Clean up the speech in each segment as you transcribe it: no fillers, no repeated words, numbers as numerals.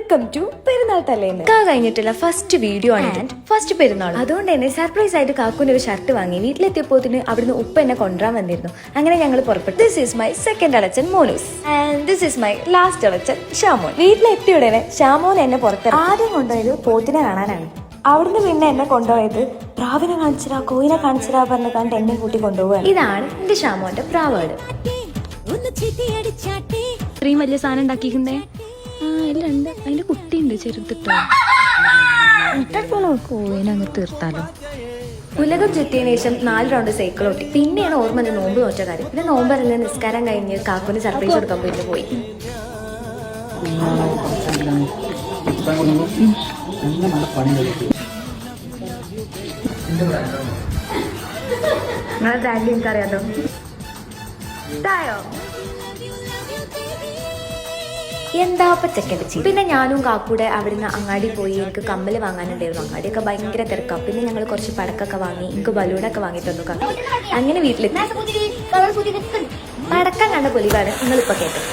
Welcome to പെരുന്നാൾ തലേന്ന്. കഴിഞ്ഞിട്ടുള്ള ഫസ്റ്റ് വീഡിയോ ആണ്, ഫസ്റ്റ് പെരുന്നാൾ. അതുകൊണ്ട് തന്നെ സർപ്രൈസ് ആയിട്ട് കാക്കുവിന്റെ ഒരു ഷർട്ട് വാങ്ങി. വീട്ടിലെത്തിയപ്പോത്തിന് അവിടുന്ന് ഉപ്പ എന്നെ കൊണ്ടുവരാൻ വന്നിരുന്നു. അങ്ങനെ ഞങ്ങൾ പുറപ്പെട്ടു. ദിസ് ഈസ് മൈ സെക്കൻഡ് അളച്ചൻ Monus and this is my last അളച്ചൻ ഷാമോൻ. വീട്ടിലെത്തിയ ഉടനെ ഷാമോൻ എന്നെ പുറത്ത് ആദ്യം കൊണ്ടുപോയത് പോത്തിനെ കാണാനാണ്. അവിടുന്ന് പിന്നെ എന്നെ കൊണ്ടുപോയത് പ്രാവിനെ കാണിച്ചരാ, കോയിനെ കാണിച്ചരാ പറഞ്ഞ് കണ്ട് എന്നെ കൂട്ടി കൊണ്ടുപോവുകയാണ്. ഇതാണ് എന്റെ ഷാമോന്റെ പ്രാവേട്. ഇത്രയും വലിയ സാധനം ഉണ്ടാക്കിക്കുന്നേ എല്ലാം ഉണ്ട്. അതിന്റെ കുട്ടിയുണ്ട് ചെറുത്തിട്ടോ. കോയിനങ്ങ് തീർത്താലോ. ഉലകം ചുറ്റിയതിനു ശേഷം 4 റൗണ്ട് സൈക്കിൾ ഓട്ടി. പിന്നെയാണ് ഓർമ്മ നോമ്പ് നോറ്റ കാര്യം. പിന്നെ നോമ്പറില്ല നിസ്കാരം കഴിഞ്ഞ് കാക്കുന് സർപ്രൈസ് കൊടുക്കാൻ പിന്നെ പോയി. നിങ്ങളെ ഡാഡി എനിക്കറിയാലോ. എന്താ പച്ചക്കൻ്റെ ചീ. പിന്നെ ഞാനും കാക്കൂടെ അവിടുന്ന് അങ്ങാടി പോയി. എനിക്ക് കമ്മൽ വാങ്ങാനുണ്ടായിരുന്നു. അങ്ങാടിയൊക്കെ ഭയങ്കര തിരക്കാം. പിന്നെ ഞങ്ങൾ കുറച്ച് പടക്കൊക്കെ വാങ്ങി. എനിക്ക് ബലൂണൊക്കെ വാങ്ങി തന്നു കാക്കു. അങ്ങനെ വീട്ടിലെത്തി. പടക്കം കണ്ട പൊലിവാണ് നിങ്ങളിപ്പോൾ കേട്ടത്.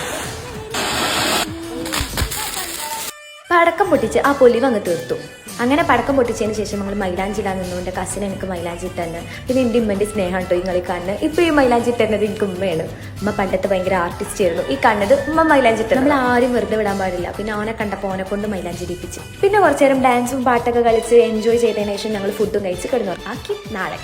പടക്കം പൊട്ടിച്ച് ആ പൊലിവ് അങ്ങ് തീർത്തു. അങ്ങനെ പടക്കം പൊട്ടിച്ചതിന് ശേഷം ഞങ്ങൾ മൈലാഞ്ചി ഇടാൻ നിന്നു. എൻ്റെ കസിൻ എനിക്ക് മൈലാഞ്ചി ഇട്ടെന്ന്. പിന്നെ എൻ്റെ ഉമ്മൻ്റെ സ്നേഹം കേട്ടോ ഈ കളി കാണുന്നത്. ഇപ്പോൾ ഈ മൈലാഞ്ചി ഇട്ടുന്നത് എനിക്ക് ഉമ്മയാണ്. ഉമ്മ പണ്ടത്തെ ഭയങ്കര ആർട്ടിസ്റ്റ് ആയിരുന്നു. ഈ കണ്ടത് ഉമ്മ മൈലാഞ്ചി ഇട്ടത്. നമ്മൾ ആരും വെറുതെ വിടാൻ പാടില്ല. പിന്നെ അവനെ കണ്ടപ്പോൾ അവനെ കൊണ്ട് മൈലാഞ്ചി ഇടിപ്പിച്ചു. പിന്നെ കുറച്ചു നേരം ഡാൻസും പാട്ടൊക്കെ കളിച്ച് എൻജോയ് ചെയ്തതിനു ശേഷം ഞങ്ങൾ ഫുഡും കഴിച്ച് കിടന്നു. ആക്കി നാളെ